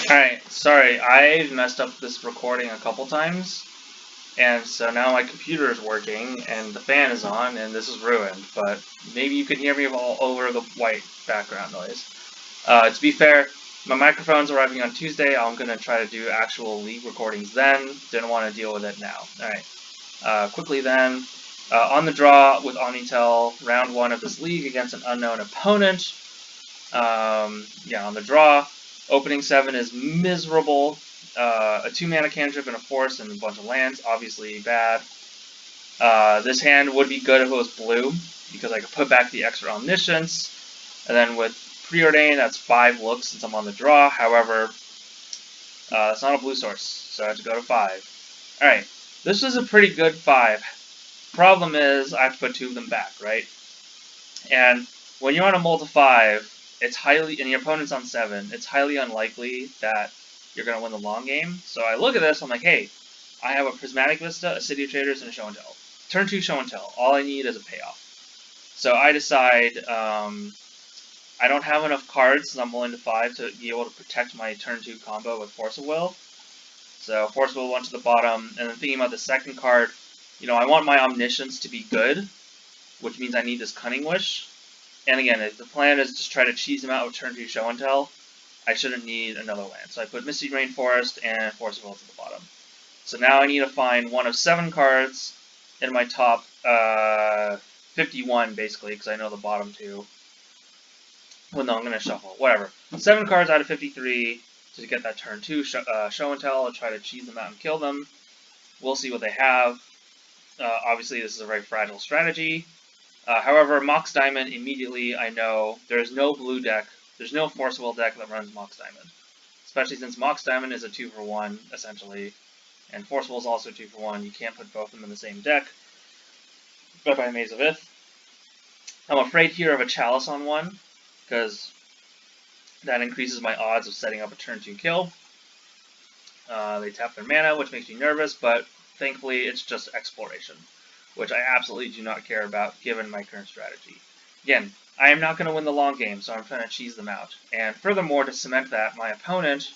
Alright, sorry, I messed up this recording a couple times, and so now my computer is working, and the fan is on, and this is ruined, but maybe you can hear me all over the white background noise. To be fair, my microphone's arriving on Tuesday. I'm going to try to do actual league recordings then. Didn't want to deal with it now. Alright, quickly then. On the draw with Omnitell, round 1 of this league against an unknown opponent. On the draw. Opening 7 is miserable. A 2-mana cantrip and a force and a bunch of lands. Obviously bad. This hand would be good if it was blue, because I could put back the extra Omniscience. And then with Preordain, that's 5 looks since I'm on the draw. However, it's not a blue source, so I have to go to 5. Alright, this is a pretty good 5. Problem is, I have to put 2 of them back, right? And when you're on a multi 5, it's highly, and your opponent's on 7, it's highly unlikely that you're going to win the long game. So I look at this, I'm like, hey, I have a Prismatic Vista, a City of Traders, and a Show and Tell. Turn 2 Show and Tell. All I need is a payoff. So I decide I don't have enough cards, since I'm willing to 5, to be able to protect my turn 2 combo with Force of Will. So Force of Will went to the bottom, and then thinking about the second card, I want my Omniscience to be good, which means I need this Cunning Wish. And again, if the plan is to try to cheese him out with turn 2 Show and Tell, I shouldn't need another land. So I put Misty Rainforest and Force of Will to the bottom. So now I need to find one of 7 cards in my top 51, basically, because I know the bottom 2. Well, no, I'm going to shuffle. Whatever. 7 cards out of 53 to get that turn 2 Show and Tell and try to cheese them out and kill them. We'll see what they have. Obviously, this is a very fragile strategy. However, Mox Diamond, immediately I know there's no blue deck, there's no Force of Will deck that runs Mox Diamond. Especially since Mox Diamond is a 2-for-1, essentially, and Force of Will is also 2-for-1. You can't put both of them in the same deck. Bye-bye Maze of Ith. I'm afraid here of a Chalice on 1, because that increases my odds of setting up a turn 2 kill. They tap their mana, which makes me nervous, but thankfully it's just exploration, which I absolutely do not care about given my current strategy. Again, I am not going to win the long game, so I'm trying to cheese them out. And furthermore, to cement that, my opponent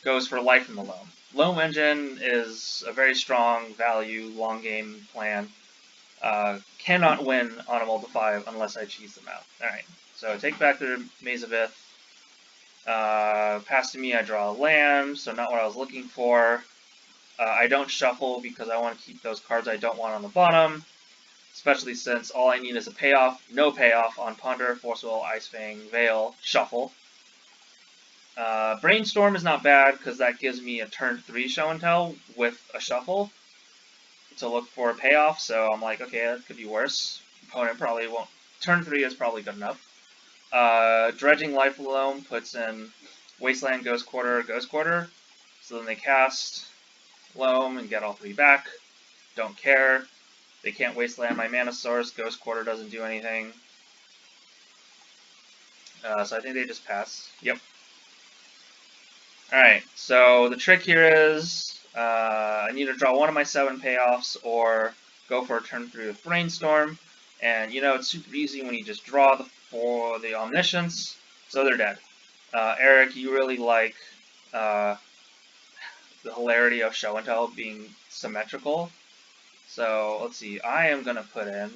goes for Life in the Loam. Loam Engine is a very strong value, long game plan. Cannot win on a multi-5 unless I cheese them out. Alright, so take back their Maze of Ith. Pass to me, I draw a land, so not what I was looking for. I don't shuffle because I want to keep those cards I don't want on the bottom, especially since all I need is a payoff. No payoff on Ponder, Force Will, Ice Fang, Veil, Shuffle. Brainstorm is not bad because that gives me a turn 3 Show and Tell with a Shuffle to look for a payoff, so I'm like, okay, that could be worse. Opponent probably won't. Turn 3 is probably good enough. Dredging Life Alone puts in Wasteland, Ghost Quarter, so then they cast Loam and get all 3 back. Don't care. They can't Wasteland my mana source. Ghost Quarter doesn't do anything. So I think they just pass. Yep. Alright, so the trick here is I need to draw one of my 7 payoffs or go for a turn 3 with Brainstorm. And it's super easy when you just draw for the Omniscience, so they're dead. Eric, you really like the hilarity of Show and Tell being symmetrical. So let's see, I am going to put in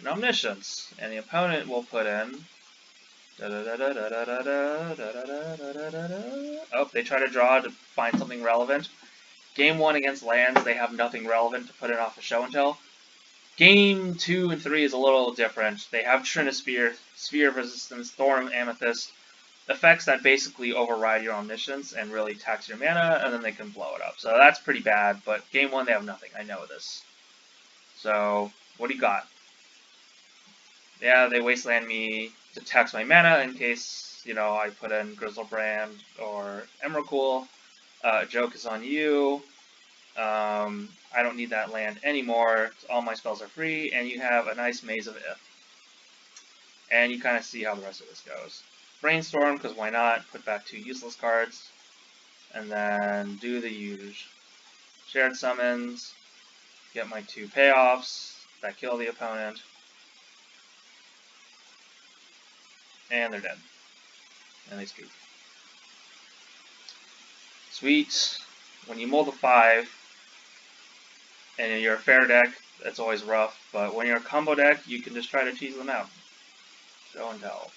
an Omniscience, and the opponent will put in oh, they try to draw to find something relevant. Game 1 against lands, they have nothing relevant to put in off of Show and Tell. Game 2 and 3 is a little different. They have Trinisphere, Sphere of Resistance, Thorn Amethyst, effects that basically override your Omniscience and really tax your mana, and then they can blow it up. So that's pretty bad, but Game 1 they have nothing, I know this. So, what do you got? Yeah, they Wasteland me to tax my mana in case, I put in Grizzlebrand or Emrakul. Joke is on you. I don't need that land anymore. All my spells are free, and you have a nice Maze of Ith. And you kind of see how the rest of this goes. Brainstorm, because why not? Put back 2 useless cards. And then do the huge Shared Summons. Get my 2 payoffs that kill the opponent. And they're dead. And they scoop. Sweet. When you mull the 5, and you're a fair deck, that's always rough, but when you're a combo deck, you can just try to tease them out. Show and tell.